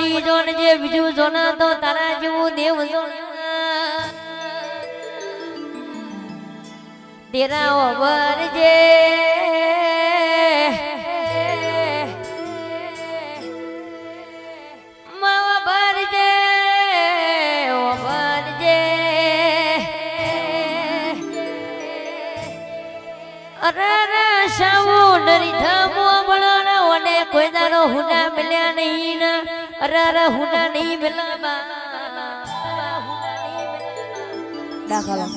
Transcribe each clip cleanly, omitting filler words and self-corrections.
મંડી John જે બીજું જોના તો તારા જેવું દેવ જોન તેરા ઓવર જે માવા ભર જે ઓવર જે અરે શાવો નરી ધામો બળાના ઓને કોઈ દારો હુના મિલ્યા નહીં ના અરે હુના નહીં મિલા બા હુના નહીં મિલા દાખલા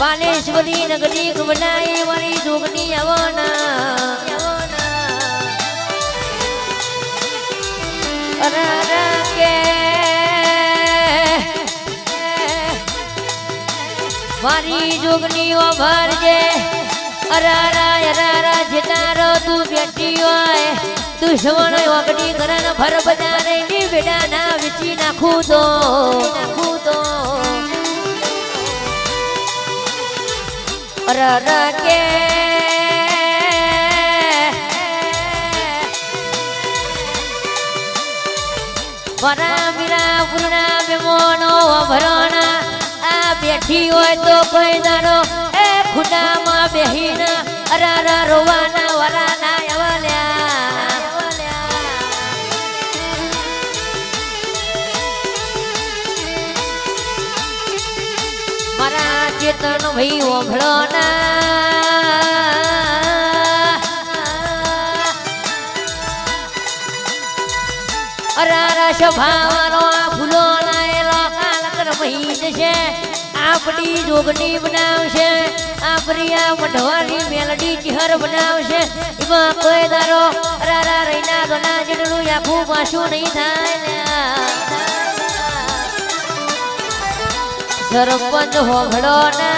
बालेश्वरी नगरी बनाई वाली जोगनी यवना के वाली जोगनी ओ भर जे अरारा जितारो तू बेटी होय दुश्मन ओगनी करन भर बजारे नी बेटा ना विची नाखू दो के वरा मीरा पुरना बेमोनो भरोना आ बैठी होय तो कोई दारो ए खुदा मा बेहीना अरारा रोवाना वराना यवल्या मरा चेतन भई ओभळोना अरारा स्वभावनो फूलोना एलो कालकर भई जशे आपड़ी जोगनी बनावशे आपरिया मढवानी मेलडी चिहर बनावशे इमा कोई दारो अरारा रैना दोना जडनु याखू पाछू नहीं थाय सरपंच होभळो ना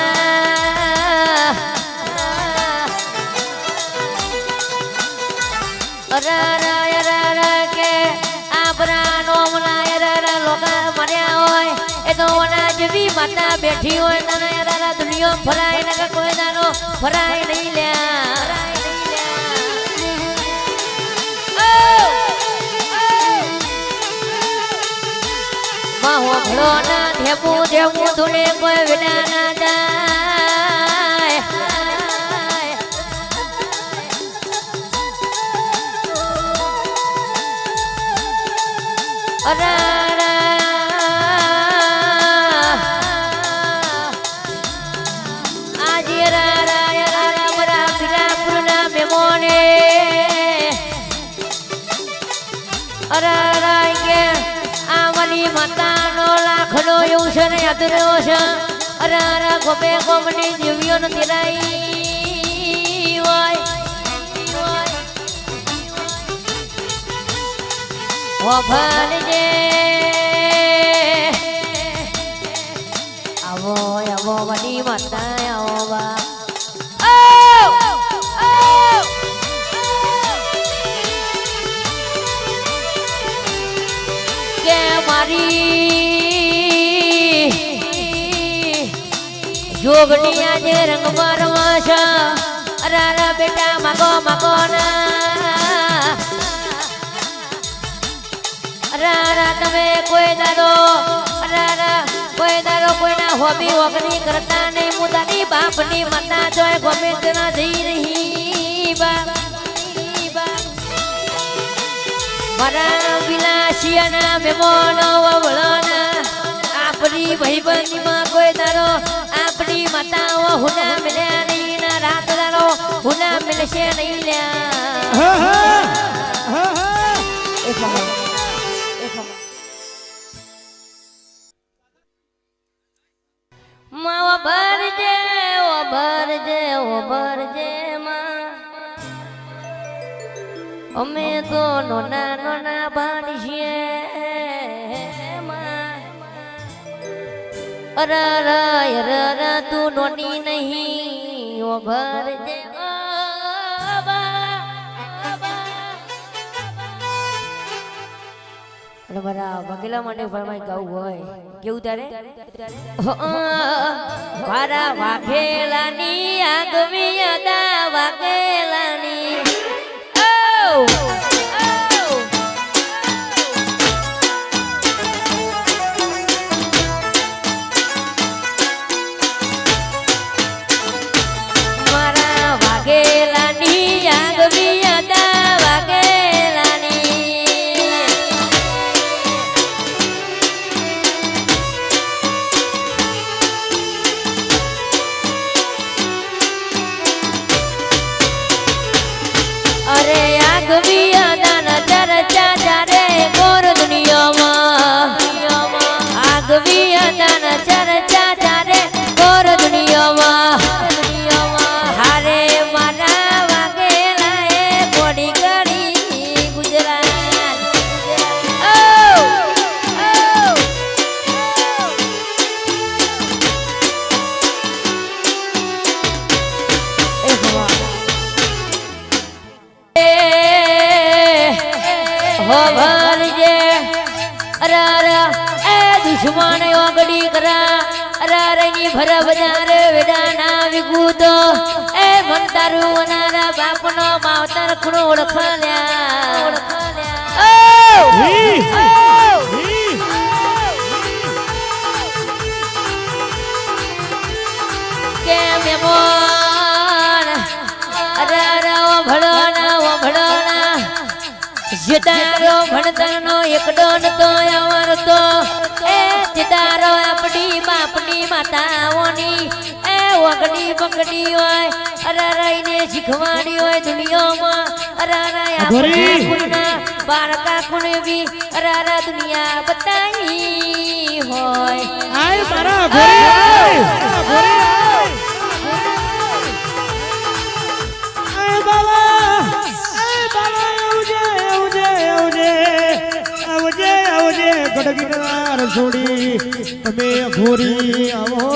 अरारा के आपरा नोमना अरारा लोका मर्या होय ए तो वना जेवी माता बैठी होय तने अरारा दुनिया फराय न कोई दानो फराय नहीं ल्या होभळो ना धेपू धुने कोई विना ना जाय अरारा आज अरारा बरा बिना पुरना मेमोने अरारा के आमली माता लाखनो युषन अदरोश अरारा गोपे गोमनी दिव्योन तिराई वाय वो भल जे आवो वडी माता आवो बा के मारी जोगनी आज रंग मारवाशा अरारा बेटा मगो ना अरारा तमे कोई दारो कोई ना होबी वगनी करता नहीं मुदानी बापनी माता जोय गोमे तेना जई रही बा मरा विलासियाना मेमोनो वळना आपरी भाईबंदी में कोई दारो आपरी माताओ हुना मिल्या नहीं ना रात दारो हुना मिलशे नहीं ल्या અમે તો નોના નોના બાંધીએ અરા તું નોની નહીં ઓ ભરજે અને મારા વગેલા માટે ફરમાઈ ગાવું હોય કેવું તારે મારા વાઘેલાની આગવી અદા વાઘેલાની મારા વાઘેલાની આગવી અદા દુશ્મન ઓગડી કરા અરારની ભર બજાર વેડાના વિગુદો એ મન તારું અનારા બાપનો માવતર ખૂણો ઓળખાલ્યા કેમ મેમોન અરારા ભળો ના જતારો ભણતરનો એકડો નતો આવરતો એ જતારો આપણી બાપની માતાઓની એ ઓગડી બગડી હોય અરારાઈને શીખવાડી હોય દુનિયામાં અરારા આપણી કુળના બાળકા કુળ બી અરારા દુનિયા બતાઈ હોય આય મારા ઘોરી આય બાબા ગડગીનાર છોડી તમે ઘોરી આવો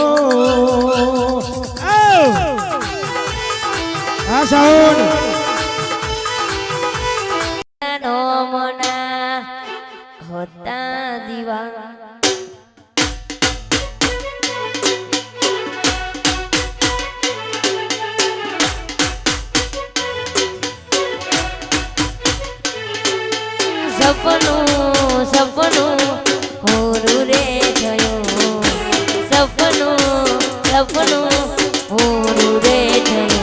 આ સાઉન્ડ નો મના હોતા દીવા સપનું હોરું રે થયું સપનું હોરું રે થયું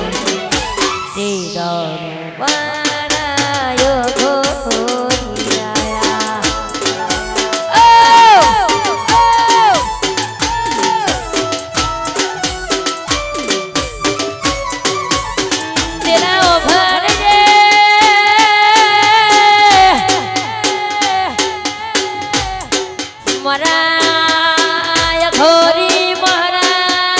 દીદારું વારાયો ઘોરિયાયા તેરા ભરજે મરાય ઘોરી મહારાજ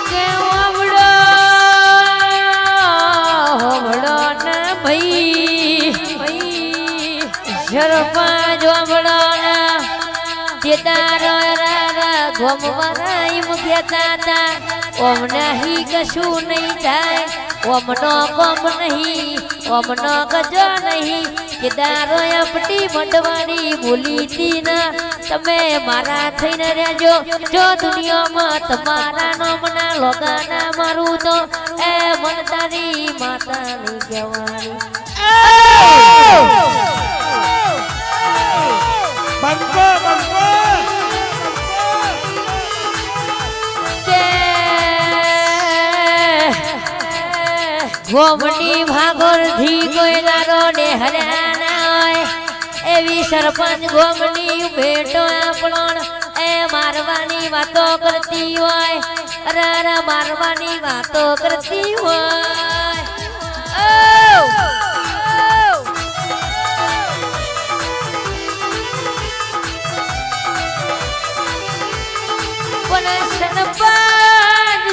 કે ઓવડો ના ભાઈ શરપા જોમડો જેતારો રારા ગોમવાના ઈમ કહેતા હતા ઓમ નહીં કશું નહીં થાય ઓમનો કોમ નહીં ઓમનો ગજો નહીં કેદારો આપટી મંડવાની બોલી તી ના તમે મારા થઈને રહેજો જો દુનિયામાં તમારા નામના લોગાના મારું તો એ મન તારી માતાની કહેવાની બંકો બંકો ગોમની ભાગોર થી કોઈ લારો ને હર્યા ના હોય એવી સરપંચ ગોમની ભેટો આપણો એ મારવાની વાતો કરતી હોય અરે મારવાની વાતો કરતી હોય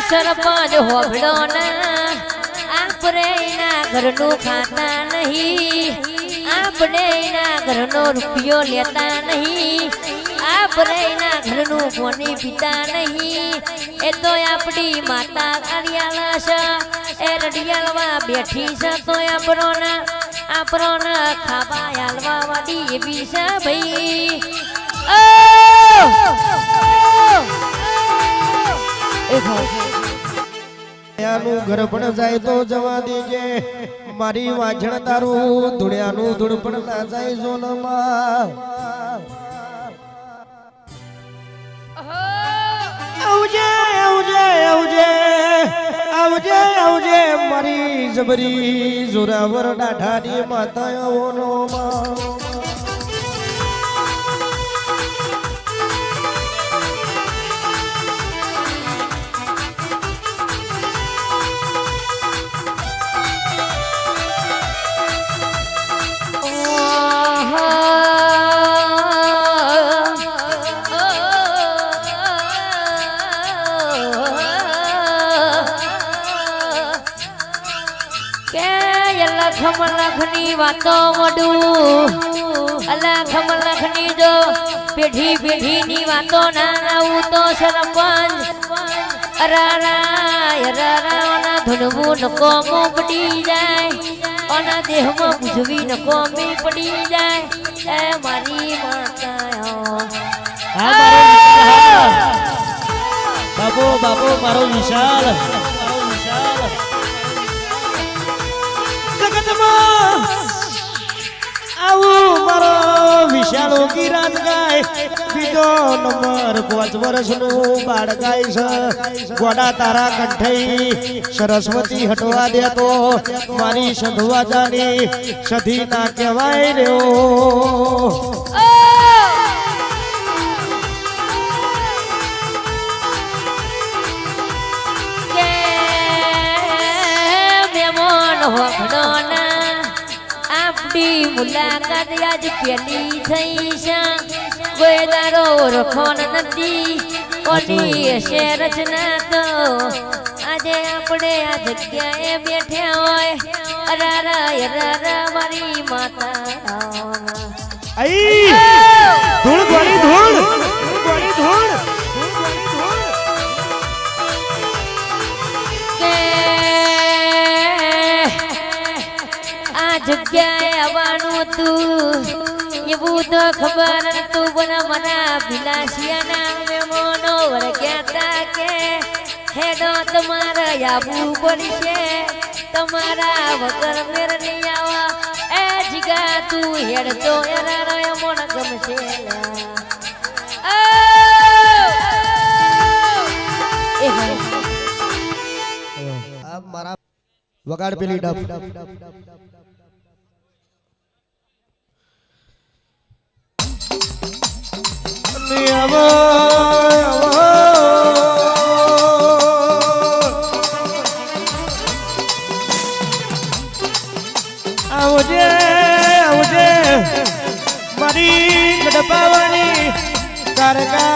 સરપંચ હોબળો ના આપણે એના ઘરનું ખાતા નહીં, આપણે એના ઘરનો રૂપિયો લેતા નહીં, આપણે એના ઘરનું પાણી પીતા નહીં. એ તો આપણી માતા કાળિયાલા છે, એ રડિયાલમાં બેઠી છે તો આપણોને ખાવા હાલવા વાળી એવી છે ભાઈ. નું ઘર પણ જાય તો જવા દેજે, મારી વાંઝણ તારું ધૂળ્યાનું ધૂળ પણ ના જાય સોનમાં. આવજે આવજે આવજે આવજે આવજે મારી જબરી જોરાવર દાઢાની માતાઓનો માં. ખમલખની વાતો મોડું અલા ખમલખની જો પેઢી પેઢીની વાતો ના આવું તો સરપંચ અરારા ધનવું નકો પડી જાય, ઓના દેહમાં બુજવી નકો પડી જાય. એ મારી માતા બાબો બાબો મારો વિશાલ આવું મારો વિશાળો ગિરાજ ગાય બીજો નંબર 5 વર્ષનું બાળ ગાય છે. ગોડા તારા કંઠઈ સરસ્વતી હટવા દે તો મારી સંધવા જાની સધી ના કહેવાય રહ્યો. આપણી મુલાકાત આજ પેલી થઈ છે, કોઈ દારો ઓળખોન નથી કોની હશે રચના. તો આજે આપણે આ જગ્યાએ બેઠ્યા હોય અરારા મારી માતા ધૂળ ગોળી ધૂળ ગોળી ધૂળ જગ્યાએ આવવાનું તું એવું તો ખબર નતું, પણ મના ભીલાશિયાના મહેમાનો વળગ્યા તા કે હેડો તમારે આવવું પડશે, તમારા વગર મેર નહીં આવા. એ જીગા તું હેડતો એરારો એમોન ગમશે. મારા વગાડ પેલી ડબ આવજે આવજે મારી ગડપાવાની કારકા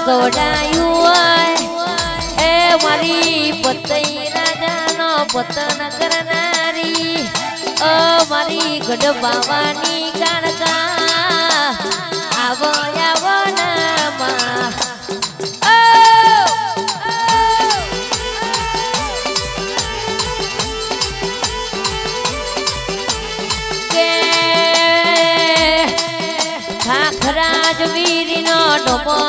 ગોડાયું હોય એ મારી પતઈ રાજાનો પતન કરનારી, ઓ મારી ગઢબાવાની કાળકા આવો આવો નામાં. ખાખરાજ વીરનો ડોમો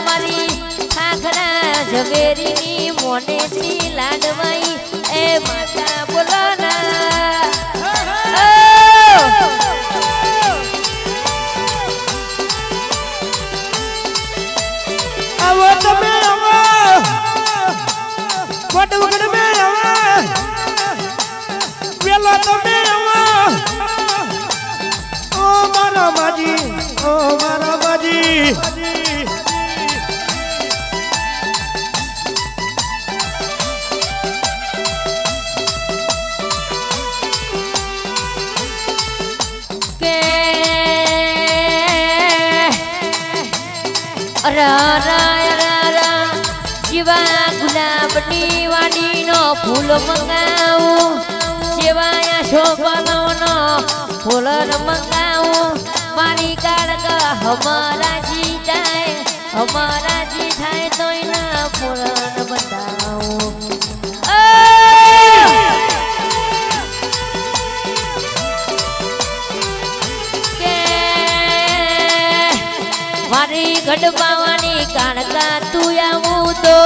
મારી ખાખરા ઝવેરીની મોનેથી લાડવાઈ એ માતા બોલો ના. આવો તમે આવો અલા તમે આવા ઓ મારા માજી કે જીવા ગુલાબની વાડીનો ફૂલ મંગાવું સેવાયા શોભનો ફૂલ મંગાવું મારી કાળક હમારા જી થાય તો એના ફૂલ બતાવું મારી ગઢબાવાની કાણકા તું આવું તો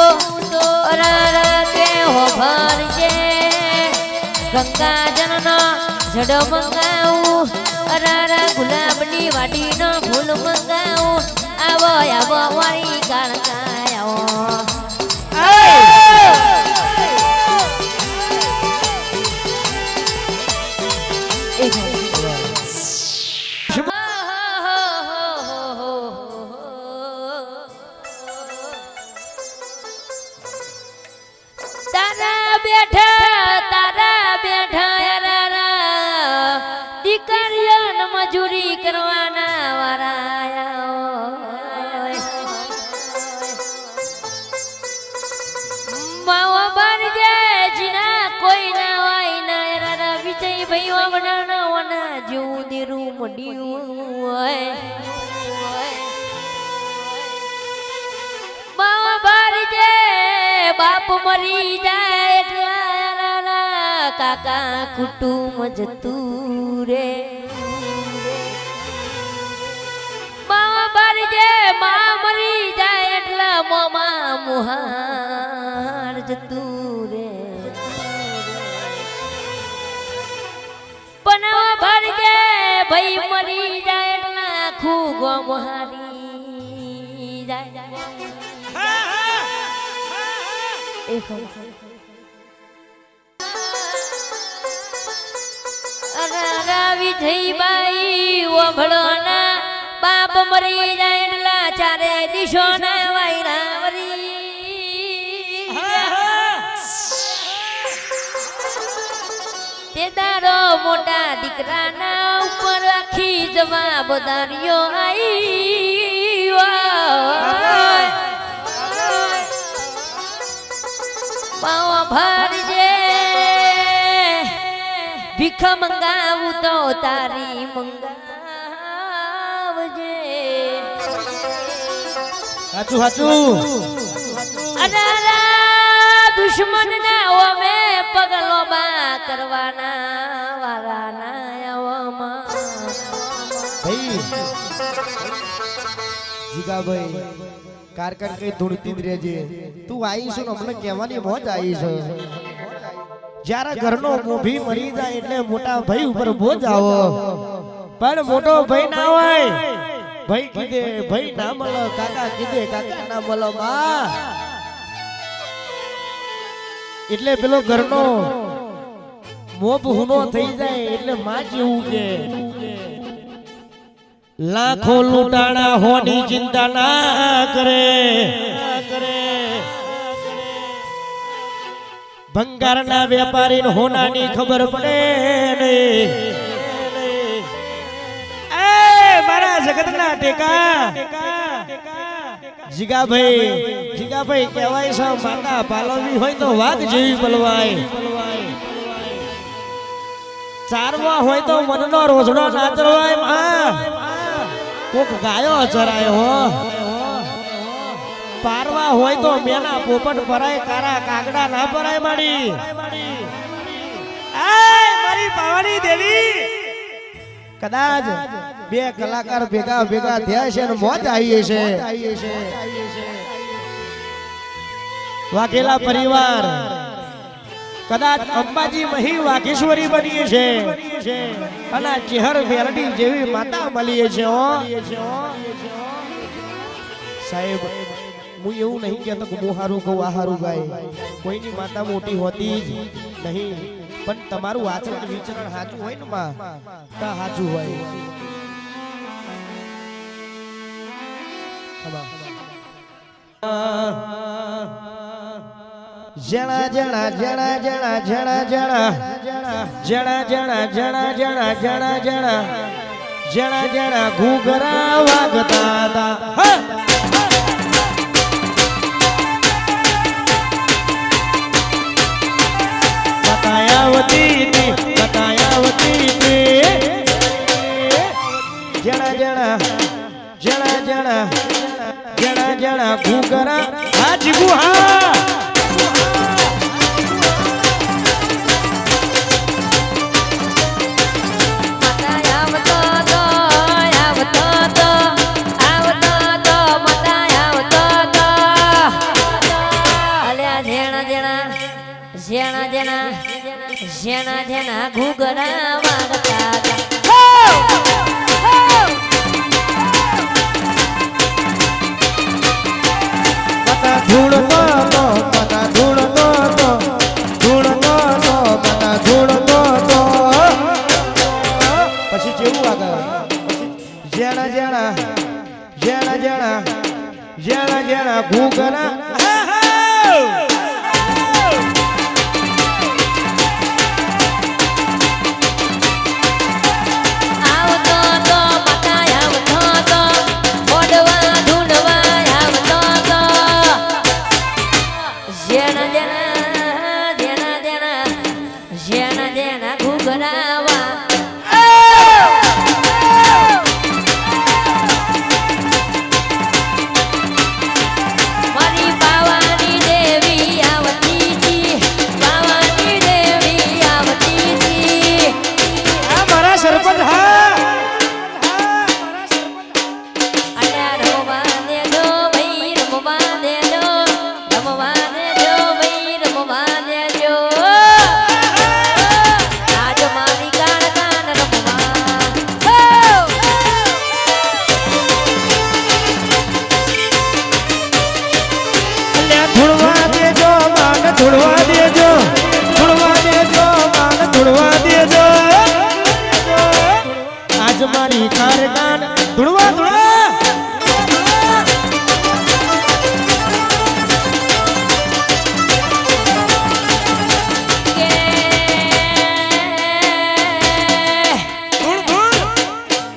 કે હો ભરજે ગંગાજનનો જડ મંગાવું ગુલાબની વાડીનો ફૂલ મંગાવું આવો મારી કાણકા તારા બેઠા દીકરીઓને મજૂરી કરવાના વાળા માવા બાર જીના કોઈ ના હોય ના વિજય ભાઈ વગડાના જેવું દેરું મડ્યું હોય માવા બાર બાપ મરી જાય એટલા કાકા કુટુંબ જતું રે માવા બારી જે મા મરી જાય એટલા મોમા મુહાર જતું રે પનાવા બારી જે ભાઈ મરી જાય એટલા ખૂગો મુહારી જાય વિજયબાઈ ઓભળોના બાપ મરી જાય એટલા ચારે દિશોના વાયરાવરી તે દારો મોટા દીકરાના ઉપર આખી જવાબદારીઓ આવી પાવા ભરજે ભીખ મંગાવું તો તારી મંગાવજે હાચું અનારા દુશ્મન ના ઓમે પગલો બા કરવાના વારાના આવમાં ભાઈ જીગાભાઈ કારકર કઈ ધૂળતી જ રહેજે તું આવી છું ને અમને કહેવાની મોજ આવી છે જ્યારે ઘરનો મોભી મરી જાય એટલે મોટા ભાઈ ઉપર બોજ આવો પણ મોટો ભાઈ ના હોય ભાઈ કીધે ભાઈ ના મળે કાકા કીધે કાકા ના મળે માં એટલે પેલો ઘરનો મોભ હુનો થઈ જાય એટલે માં જેવું કે લાખો લૂંટાણા હોની ચિંતા ના કરે ભંગારના વેપારી હોનાની ખબર પડે નહીં મારા જગતના ટેકા જીગાભાઈ કહેવાય છે માતા પાલવી હોય તો વાઘ જેવી પલવાય ચારવા હોય તો મનનો રોજડો નાચરવાય માં કોક ગાયો ચરાય હો પારવા હોય તો મેના પોપટ ભરાય કારા કાગડા ના ભરાય મારી મારી પાવાની દેવી કદાચ બે કલાકાર ભેગા થયા છે અને મોજ આવી છે વાઘેલા પરિવાર કદાચ અંબાજી મહી વાઘેશ્વરી બની છે અને ચેહર મેરડી જેવી માતા મળી છે સાહેબ હું એવું નહીં કહેતો કે હું હારું કહું આ હારું ગાય કોઈની માતા મોટી હોતી જ નહીં પણ તમારું આચરણ વિચરણ સાચું હોય ને માં તો સાચું હોય. જણા જણા જણા જણા જણા જણા જણા જણા જણા જણા જણા જણા જણા જણા ઘૂઘરા વાગતા હતા. બતાયાવતી જણા જણા જણા જણા જણા જણા ઘૂઘરા હા જીગુ હા જેણા જેણા ઘૂઘરા વાગતા પતા ધૂળતો તો પતા ધૂળતો તો ધૂળતો તો પતા ધૂળતો તો પછી જેવું આગળ જેણા જેણા જેણા જેણા જેણા જેણા ઘૂઘરા મારી કારગાન ધૂળવા ધૂળવા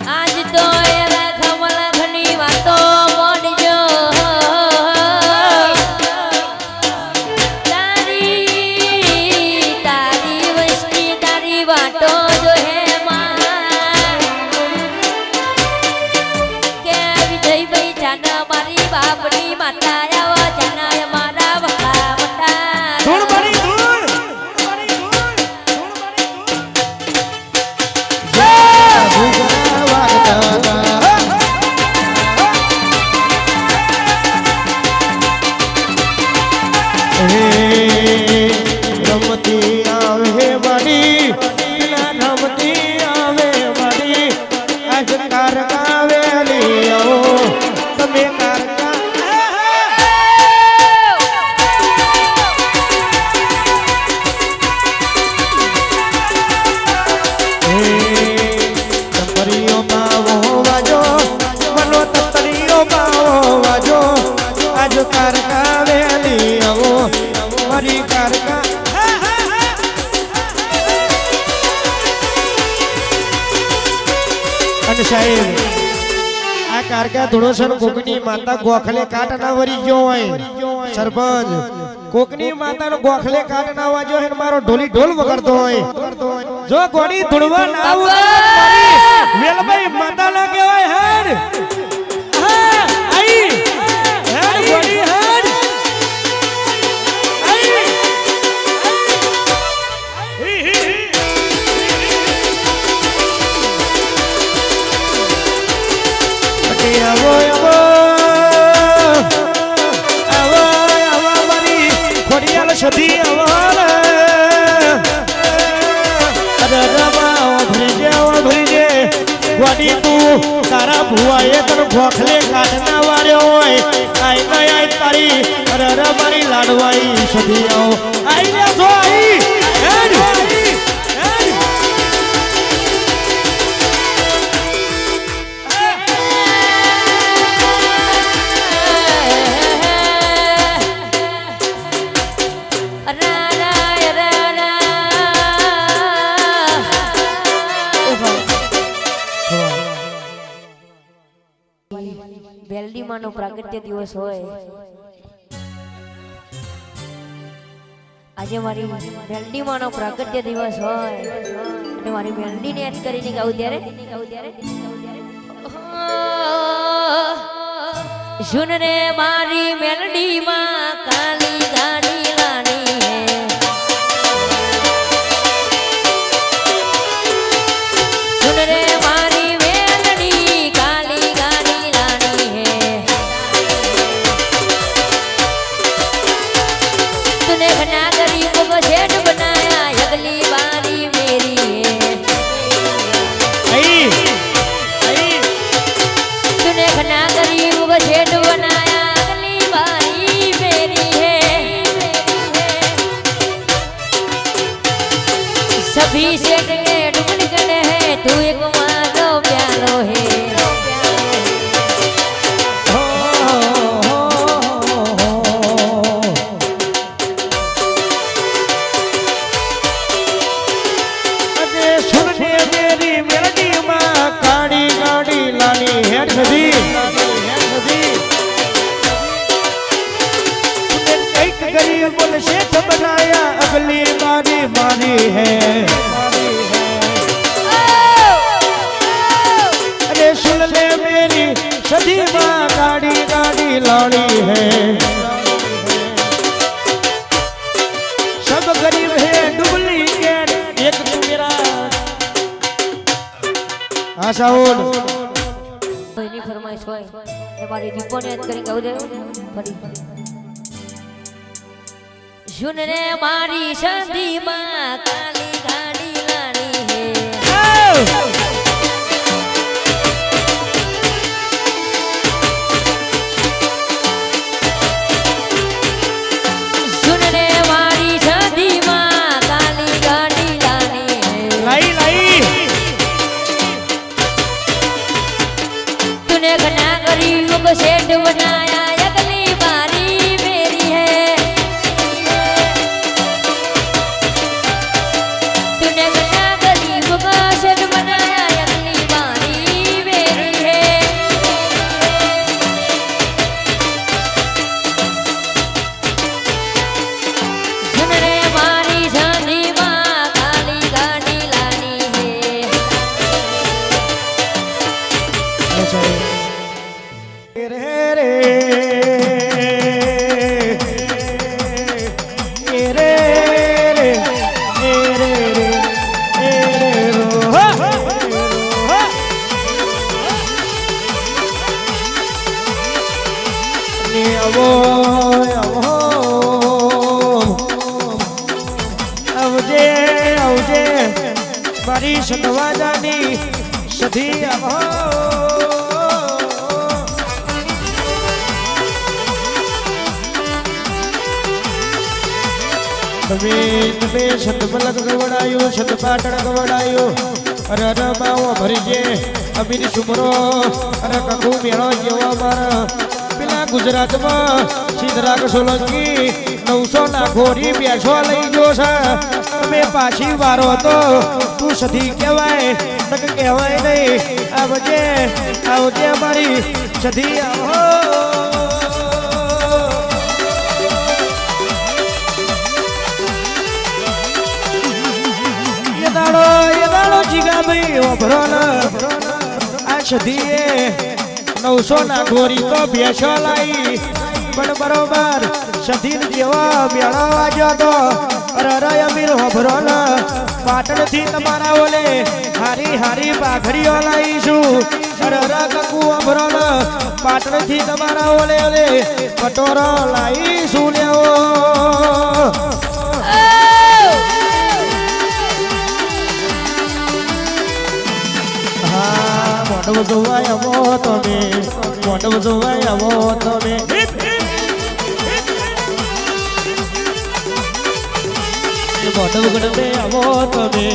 આજ તો એના ખમલખની વાતો મોડજો તારી વસ્તી તારી વાતો જો હે મારી બાપની માતા આવો જનાય મારા વખા વટા ધૂળ મારી ધૂળ રમતી આવે મારી રમતી આવે મારી આજ કાર ગાવેલી આવો તમે કાર ગાવેલી આવો મારી કારકા અને સાહેબ આ કારકા ધોળોસર કોકની માતા ગોખલે કાટ ના વરી ગયો હોય સરપંચ કોકની માતાનો ગોખલે કાટ ના વાજો હે મારો ઢોલી ઢોલ વગરતો હોય જો ગોડી ધોળવા ના આવે વેલભાઈ માતા ના કહેવાય હેડ હા આઈ હેડ ગોડી હેડ સધી અવાલ ભરીજે ગોડી તું તારા ભુવાએ તને ગોખલે કાઢના વાર્યો હોય આઈ આઈ તારી અરે મારી લાડવાઈ સધી આવો આઈ લે જો આઈ હેડ વેલડી માનો પ્રાગટ્ય દિવસ હોય આજે મારી વેલડી માનો પ્રાગટ્ય દિવસ હોય અને મારી વેલડીને યાદ કરીને ગાઉં ત્યારે સુન રે મારી મેલડી માં કાલી ગાડી લાની હે સુન રે મારી મેલડી કાલી ગાડી લાની હે तूने घना गरीबों को सेठ बनाया अगली बारी मेरी है तूने घना गरीबों को सेठ बनाया अगली बारी मेरी है सभी सेठ के डुप्लीकेट है तू एक मानो प्यालो है सेठ बनाया अगली बारी मारी है अरे सुन ले मेरी सदी माँ गाड़ी गाड़ी लाड़ी है सब गरीब है डुप्लीकेट एक तो मेरा आशाओं કોઈની ફરમાઈશ હોય એ મારી દીપોને યાદ કરી ગાઉં દે ફરી સુન રે મારી સંધી માં કાલી ગાડી લાની હે સુન રે મારી સંધી માં કાલી ગાડી લાની હે लाई लाई तूने घना गरीबों को सेठ बनाया अगली बारी मेरी है तूने घना गरीबों को सेठ बनाया अगली बारी मेरी है सुन रे मारी संधी माँ काली गाड़ी लानी है रे रे रे रे આવજે આવજે મારી સતવા જાની સધી આવો તમે સતમલક ગવડાયું સતપાટણ ગવડાયું અરે અરે માવો ભરીજે અમીર સુમરો અરે કકુ મેળો જેવો મારા પેલા ગુજરાતમાં સિદ્ધરાજ સોલંકી 900 ના ઘોડી બેસો લઈ જો છે અમે પાછી વારો તો તું સધી કહેવાય નક કહેવાય નહીં આવજે આવજે મારી સધી આવો ये दाड़ो जीगा भाई ओभरो आ सदीए 900 ना घोरी तो बेसो लाई पण बरोबर सदीन जेवा मेळो वाजो तो अरे अमीर ओभरो पाटण थी तमारा ओले हारी हारी बाघड़ीओ लाईशुं अरे ककू ओभरो पाटण थी तमारा ओले ओले कटोरो लाईशुं लेवो મોઢવ જોવાય આવો તમે મોઢવ જોવાય આવો તમે મોઢવ ગડવે આવો તમે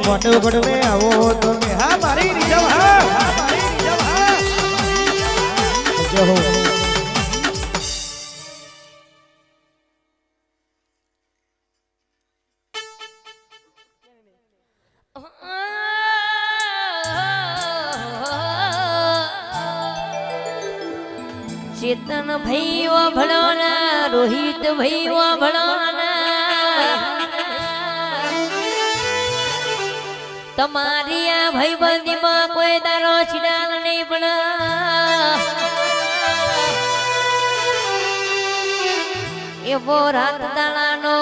મોઢવ ગડવે આવો તમે હા મારી રીઝવ હા મારી રીઝવ હા જય હો કેતન ભાઈ ઓ ભણોના રોહિત ભાઈ ઓ ભણોના તમારી આ ભાઈબંધીમાં કોઈ તારો છિડાલ નહીં પણ એવો રાત દાડાનો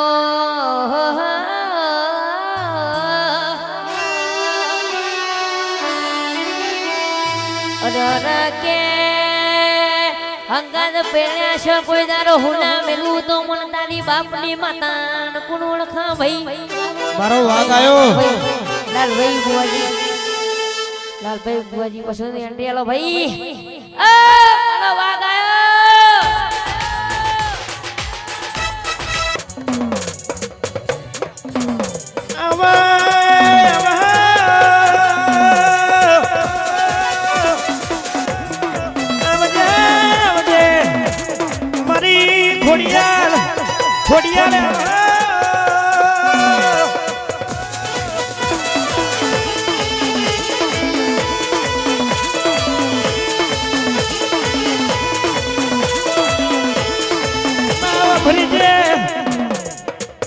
કે અંગાદ પેણ્યા છે કોઈ દારો હુના મેલું તો મન તારી બાપની માતા કોણ ઓળખા ભાઈ મારો વાઘ આયો લાલભાઈ બુઆજી પસંદ અંડિયાલો ભાઈ મારો વાઘ આયો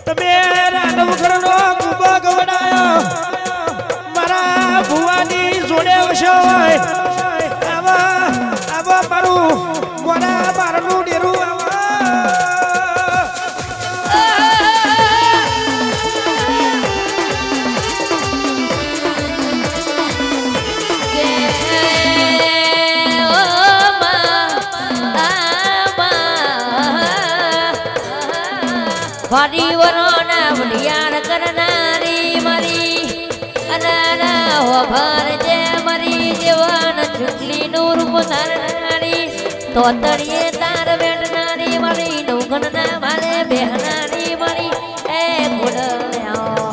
તમે રાનવ ઘરનો કુબો ગવડાયો મારા ભુવાની જોડે આવશો આવા મારું મોડા બારનું ડેરું ફરી વરોના વડિયાર કરનારી મારી અનાના હોભર જે મારી દેવાન ચુકલી નું રૂપ ધારનારી તો તળિયે તાર વેડનારી મારી નૌગણના ભાલે બેહનારી મારી એ ગુડ્યાઓ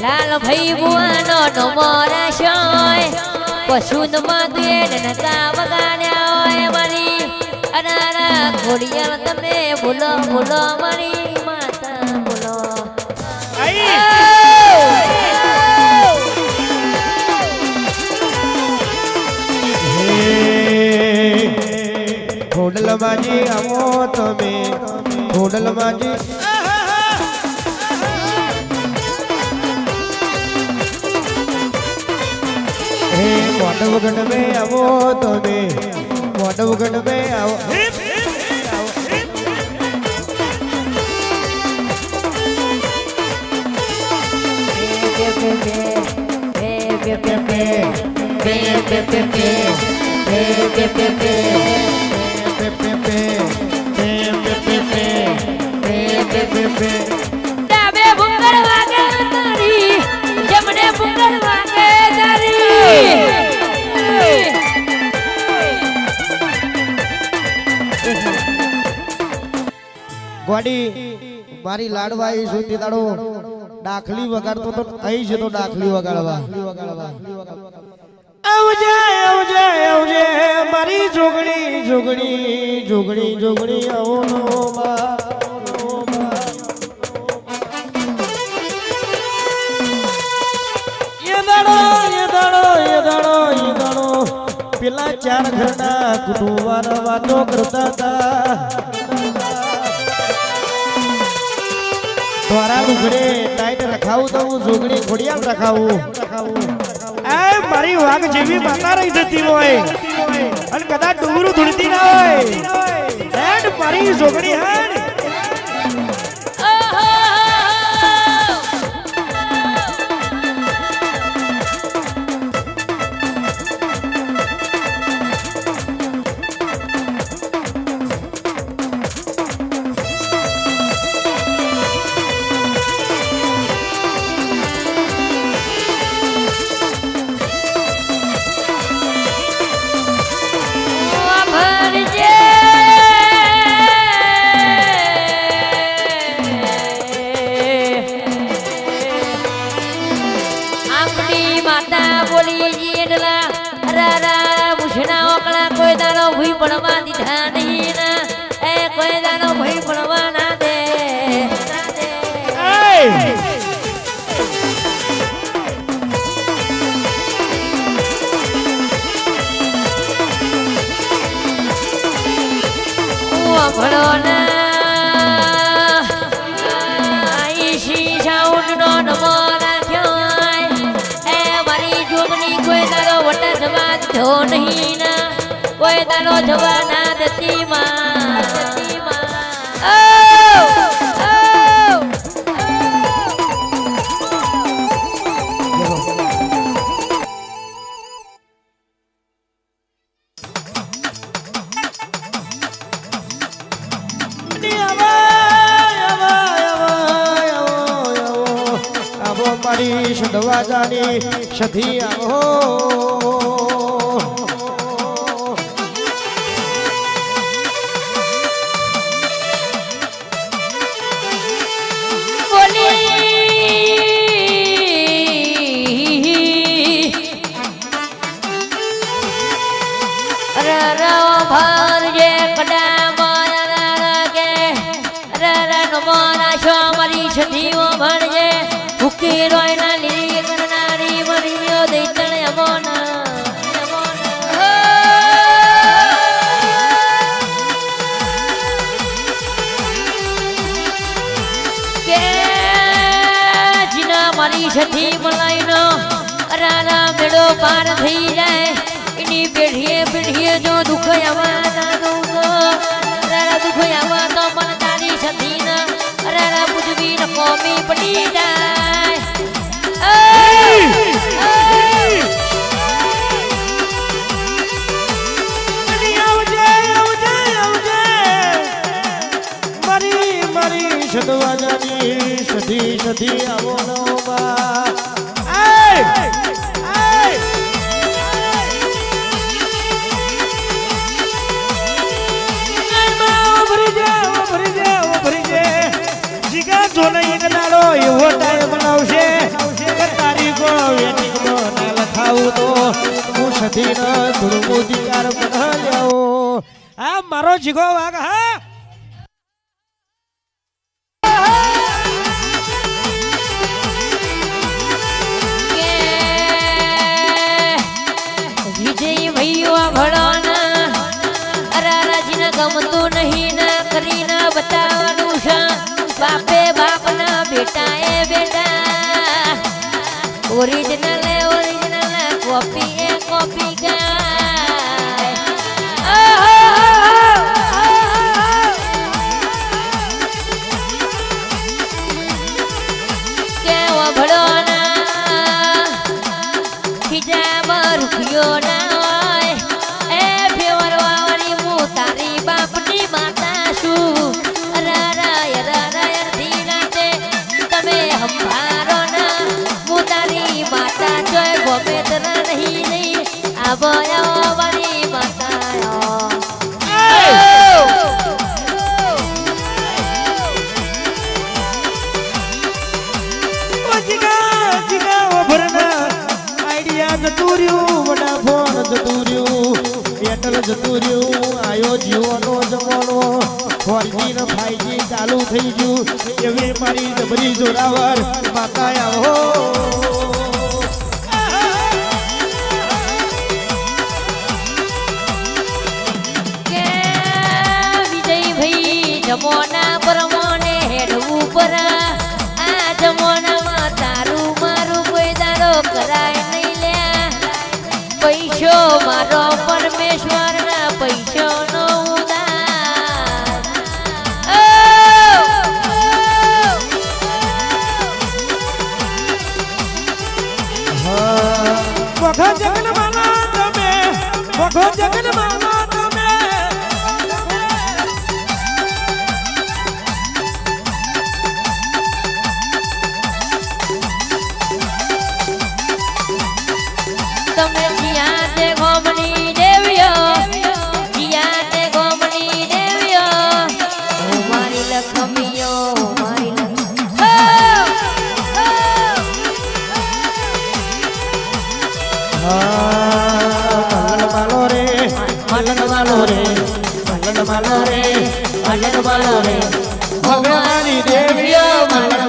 લાલ ભાઈ બુઆનો નંબર શોય પશુન માગેન નતા વગાડ્યા હોય મારી અનારા ઘોડિયાલ તમે બોલો બોલો મારી માતા બોલો ખોડલ માજી આવો તમે ખોડલ માજી મોટવગઢ में आवो તમે મોટવગઢ में आओ ડાબે ભૂંગળ વાગે તારી જમણે ભૂંગળ વાગે તારી ગોડી મારી લાડવાઈ સુધી દાડો ડાખલી વગાડતો તો અહીં જતો ડાખલી વગાડવા આવજે આવજે આવજે મારી જોગણી જોગણી જોગણી જોગણી આવો નો પેલા ચાર ઘરના કુટુંબાના વાતો કરતા હતા દ્વારા લુગડે ટાઈટ રખાવું તો હું જોગણી ખોડિયાલ રખાવું એ મારી વાઘ જેવી માતા રહી જતી હોય અને કદાચ ડુંગરું ધૂળતી ના હોય હેડ મારી જોગણી હેડ ભૂઈ પડવા દીધા નહીં ના એ કોઈ દાનો ભૂઈ પડવા ના દે ભળો ના આઈશી સાઉન્ડ નો નમો રાખ્યો એ મારી જોગની કોઈ તારો વટા જવા દો નહીં ના કોઈ તારો જવા ના દેતી માં ઓ મારી સદવાજાની સધી આવો છઠીઓ ભણજે ભૂકી રોયના લીલી કરનારી મરીઓ દૈતણ અમોના કે જીના મારી છઠી મલાઈનો અરારા મેળો પાર થઈ જાય એની પેઢીએ જો દુઃખ આવા તો અરારા દુઃખ આવા તો મને તારી છઠીના અરારા પૂજવી ન કોમી પડી જાય મારી સદવાજાની સધી સધી આવો નોમાં એવો ટાઈમ બનાવશે કે તારીખો વેટિંગમાં ના લખાવું તો હું સધીનો ધૂળમુદિકાર બનાવ્યો આ મારો જીગો વાગ હા વિજય ભાઈઓ ભળોના અરારાજીને ગમતું નહીં ના કરીને બતાવવાનું છે બાપે બાપના બેટા એ બેટા ઓરિજિનલ કોપી એ કોપી ગાય કેવો ભળો ના ખીજામાં રૂપિયો ના હોય એ ફેવરવા વાળી હું તારી બાપની માતા છું વાળી માતા આઈડિયા જતું રહ્યું વડા ફોન જતું રહ્યું એરટેલ જતું રહ્યું આયો જીઓનો જમાનો 4G ને 5G ચાલુ થઈ ગયું એવી મારી જબરી જોરાવર માતા આવો જમોના પરમોને હેડવું પર આ જમોનામાં તારું મારું કોઈ દાડો કરાય નહીં લ્યા પૈસો મારો પરમેશ્વરના પૈસોનો ઉદાર વખત જગનમાલા તમે વખત જગનમાલા તમે જીયા તે ગોમની દેવીઓ જીયા તે ગોમની દેવીઓ મારી લખમીઓ મારી માલો રે માલો રે માલો રે માલો રે ભગવાનની દેવીઓ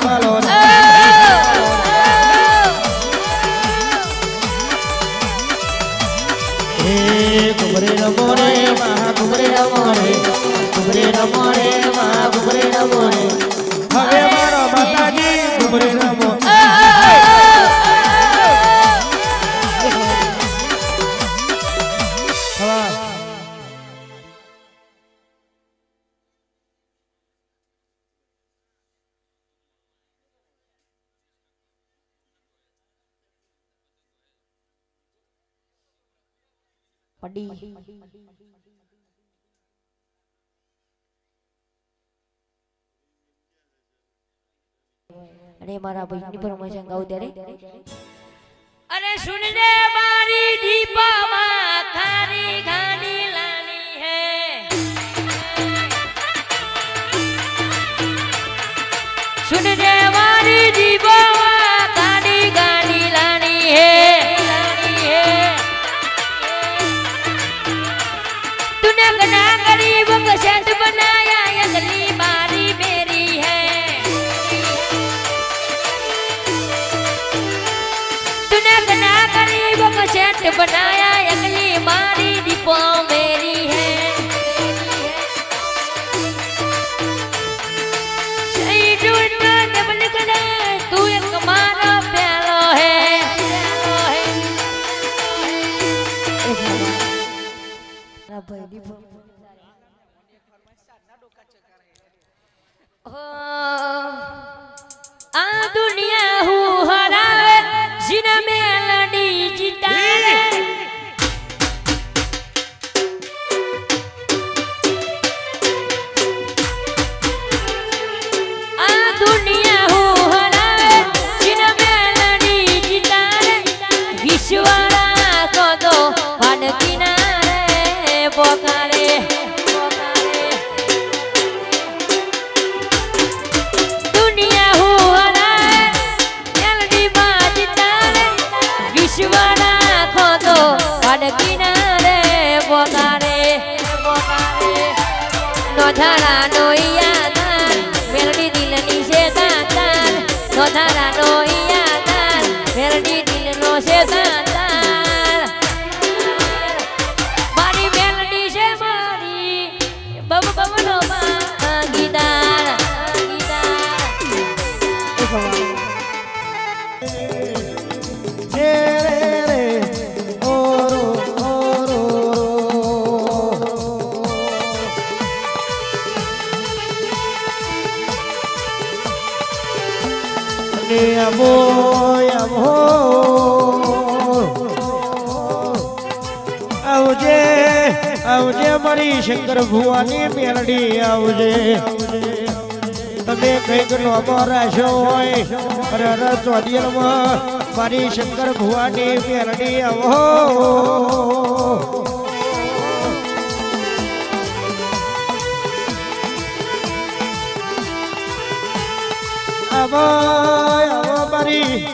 માલો રે કમરે રમો રે માં ઘુમરે રમો રે ઘુમરે રમો રે માં ઘુમરે રમો રે હવે મારો માતાજી ઘુમરે રમો પડી અરે મારા ભાઈની પરમેશન ગાઉં ત્યારે અરે સુન રે મારી દીપામાં તારી ગાડી લાની હે સુન રે મારી દીપામાં તારી ગાડી લાની હે तूने गना गरीब को सेठ बनाया अगली बारी मेरी है तूने गना गरीब को सेठ बनाया अगली बारी दीपो मेरी है सही ढूंढना डबल गना तू एक मारा प्यालो है आ दुनिया हूँ हरावे जिना मेलडी जितावे आ दुनिया हूँ हरावे जिना मेलडी जितावे विश्वारा को दो वन किनारे पोकारे दुनिया हूँ हराए मेलडी बाजतारे विश्वारा खो दो वन किनारे पोकारे नो धारा नो यादार मेलडी दिल नी से दातार नो धारा नो यादार मेलडी दिल नो से दातार मारी मेलडी से मारी बब बब नो गीतार रे रे ओरो ओरो ने अबो अबो आवजे आवजे मारी शंकर भुવાની મેલડી આવજે તમે કઈક નોમો રાખ્યો હોય અરે ચોદિયલમાં મારી શંકર ભુવાની મેલડી આવો આવો આવો મારી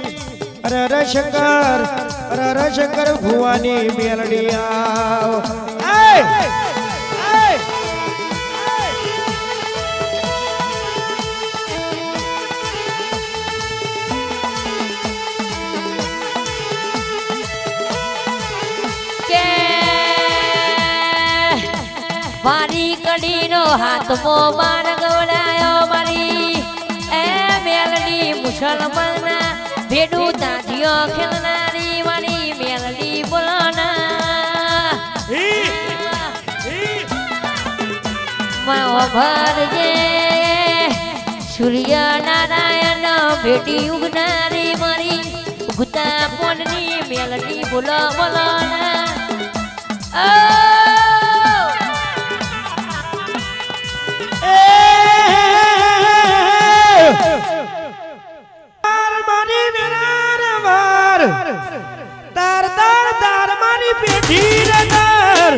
અરે શંકર ભુવાની મેલડી આવો મારી કડીનો હાથમો માર ગવડાયો મારી એ મેલડી મુસલમાના ભેડું તાજીઓ ખેલનારી મારી મેલડી બોલના માવો ભરજે સૂર્ય નારાયણ ભેટી ઉગનારી મારી ઉગતા પોનની મેલડી બોલો બોલના તાર તાર તાર મારી પેઢી રે તાર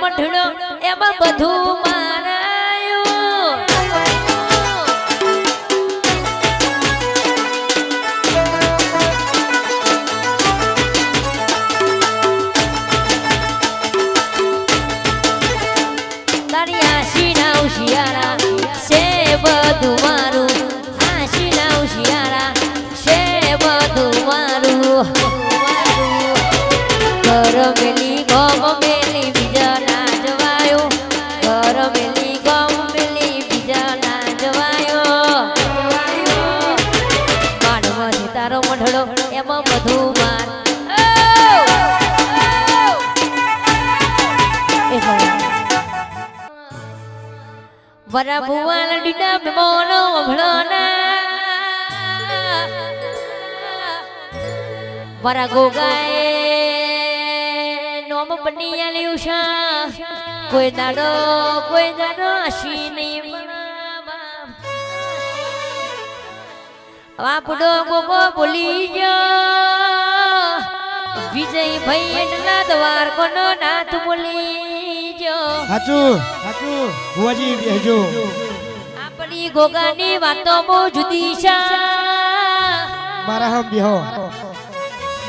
મઠડો એમાં બધું મારાયું તારી આશીના ઉશિયારા છે બધું મારું આશીના ઉશિયારા છે બધું મારું ઘર મેલી ગમ મેલી બીજા ના જવાયો ઘર મેલી ગમ મેલી બીજા ના જવાયો માનવથી તારો મઢડો એમાં બધું માર વરા ભુવાલ ડીડા બેમોનો ભળના વરા ગોગાએ નોમ બનિયા લેવશા કોઈ દાડો આશી નહીં વાપડો ગોગો બોલી ગયો વિજય ભાઈ એટલા દ્વાર કોનો નાથ બોલી ગયો હાચું ભુવાજી બેહજો આપણી ગોગાની વાતો બહુ જુદી છે મારા હમ બેહો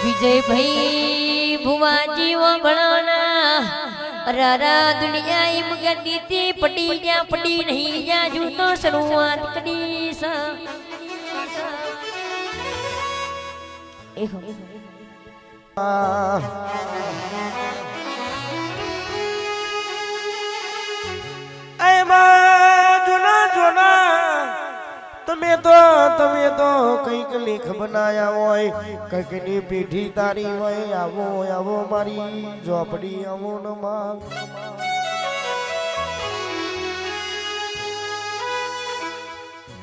વિજય ભાઈ ભુવાજી ઓ ભણના રારા દુનિયા એમ ગતી તી પડી જા પડી નહીં જા જૂનો શરૂઆત કરી સા તમે તો કઈક લેખ બનાયા હોય કઈક ની પેઢી તારી હોય આવો મારી ઝોપડી આવો ન માંગ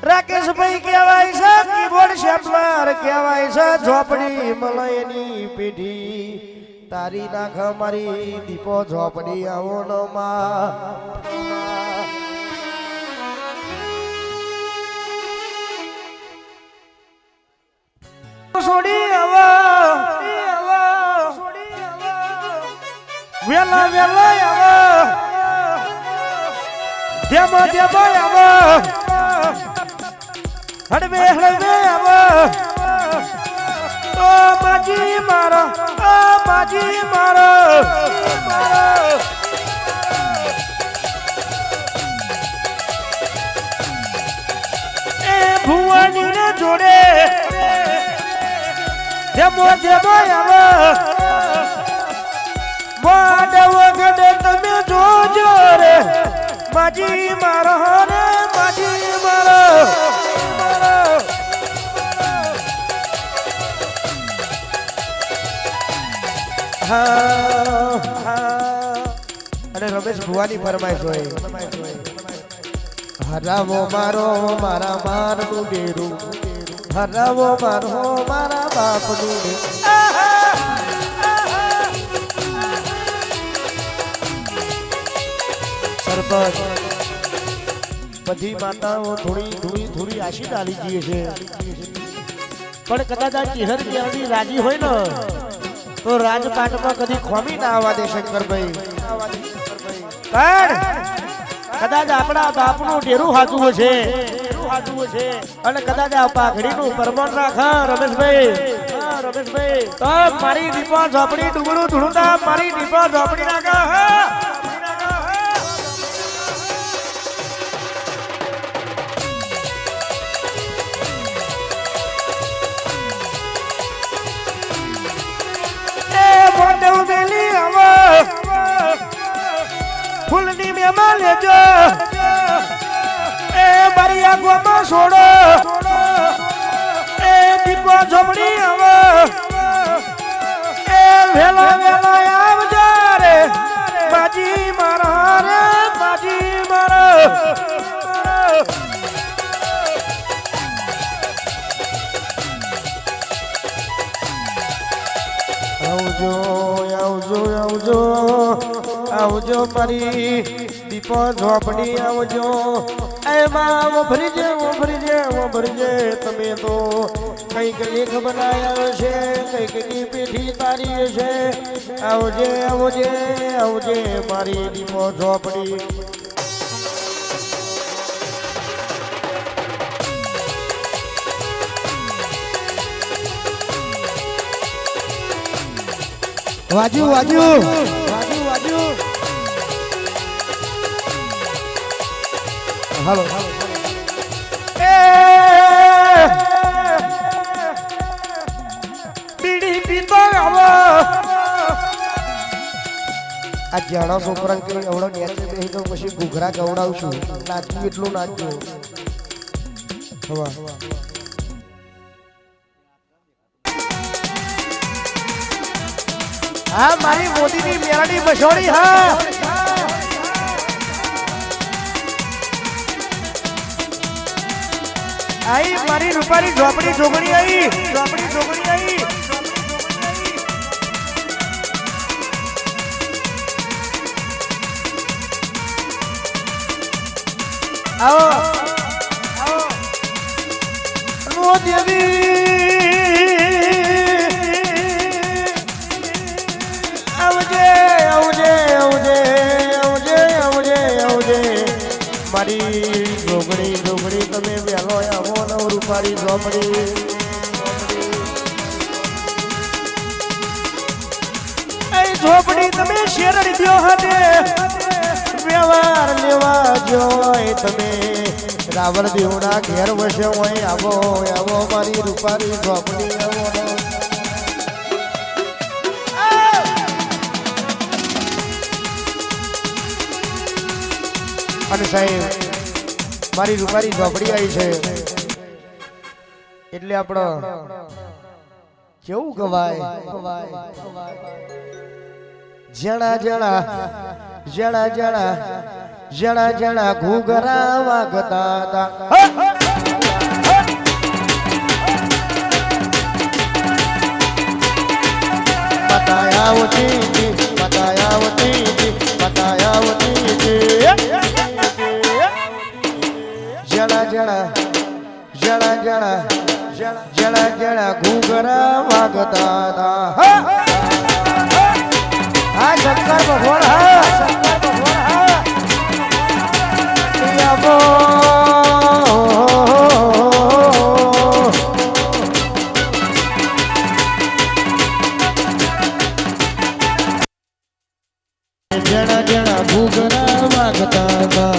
રાકેશભાઈ કહેવાય છે કીબોર્ડ શેમ્પલર કહેવાય છે ઝોપડી મલયની પેઢી તારી નાખ મારી દીપો ઝોપડી આવો ન માં છોડી આવો વેલા આવો જેમો આવો હડવે આવો ઓ માજી મારો એ ભુવાની ને જોડે જેમો આવો વાડવો ગડે તમે જોજો રે માજી મારો રે માજી મારો અને રમેશ ભુવાની ફરમાઈશ હોય હરાવો મારો મારા મારનું ડેરું હરાવો મારો મારા બાપનું સરપંચ બધી માતાઓ થોડી આશી ડાલી જઈએ છે પણ કદાચ આ ચિહર કેળની રાજી હોય ને તો રાજપાટમાં કદી ખોમી ના આવવા દે શંકરભાઈ કદાચ આપણા બાપનું ડેરું હાચું છે અને કદાચ આ પાઘડીનું પરમાણ રાખા રમેશભાઈ તો મારી દીપા ઝોપડી ડુંગરું ધૂણતા મારી દીપા ઝોપડી નાખા ફૂલની મેમાં લેજો એ બરિયા ગોમાં છોડો એ દીપો ઝોપડી આવો એ વેલા આવજો રે બાજી મારો રે બાજી મારો આવજો આવજો મારી દીપો ઝોપડી આવજો એમાં વભરીજે તમે તો કઈક લેખ બનાયા છે કઈકની પેઢી તારી છે આવજે મારી દીપો ઝોપડી વાજુ હાલો બીડી પીતો આવો આ જાણો છોકરા કે એવડો નેચે બેહી તો પછી ઘૂઘરા ગવડાવશું નાચું એટલું નાચજો હવા હા મારી મોદીની મેરડી બસોડી હા આઈ મારી રૂપારી ઝોપડી ઝોપડી આઈ આવો નો દેવી મારી ઝોપડી તમે વહેલો આવો ને રૂપારી ઝોપડી ઝોપડી તમે શેરડી દ્યો હાથે વ્યવહાર લેવા જોય તમે રાવણ દેવના ઘેર વસે હોય આવો મારી રૂપારી ઝોપડી આવો અને સાહેબ મારી રૂપારી ઝોપડી આવી છે એટલે આપણો કેવું ગવાય જણા ઘૂઘરા વાગતા હતા બતાયાવતી જણા ઘૂઘરા વાગતા હતા હા શંકર ભગવાન જણા ઘૂઘરા વાગતા હતા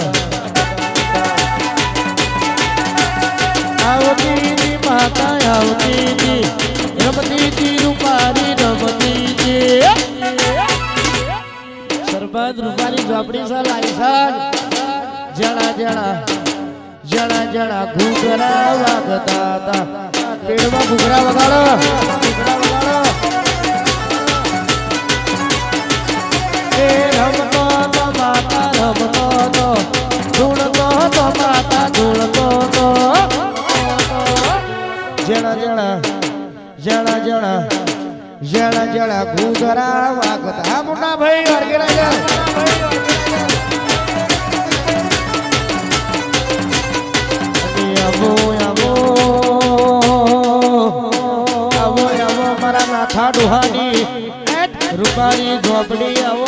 આવતી માતા આવતી રમતી રૂપારી રમતી સરબત રૂપારી ઝોપડી સા લાઈસન જણા ઘૂઘરા વાગતા હતા પેડમાં ઘૂઘરા વગાડો રમતો તો માતા રમતો તો ધૂળતો તો માતા ધૂળતો તો જણા ઘૂઘરા વાગતા હા મુન્ના ભાઈ વર્ગેરા આવો મારા નાથા ડુહાની રૂપારી ઝોપડી આવો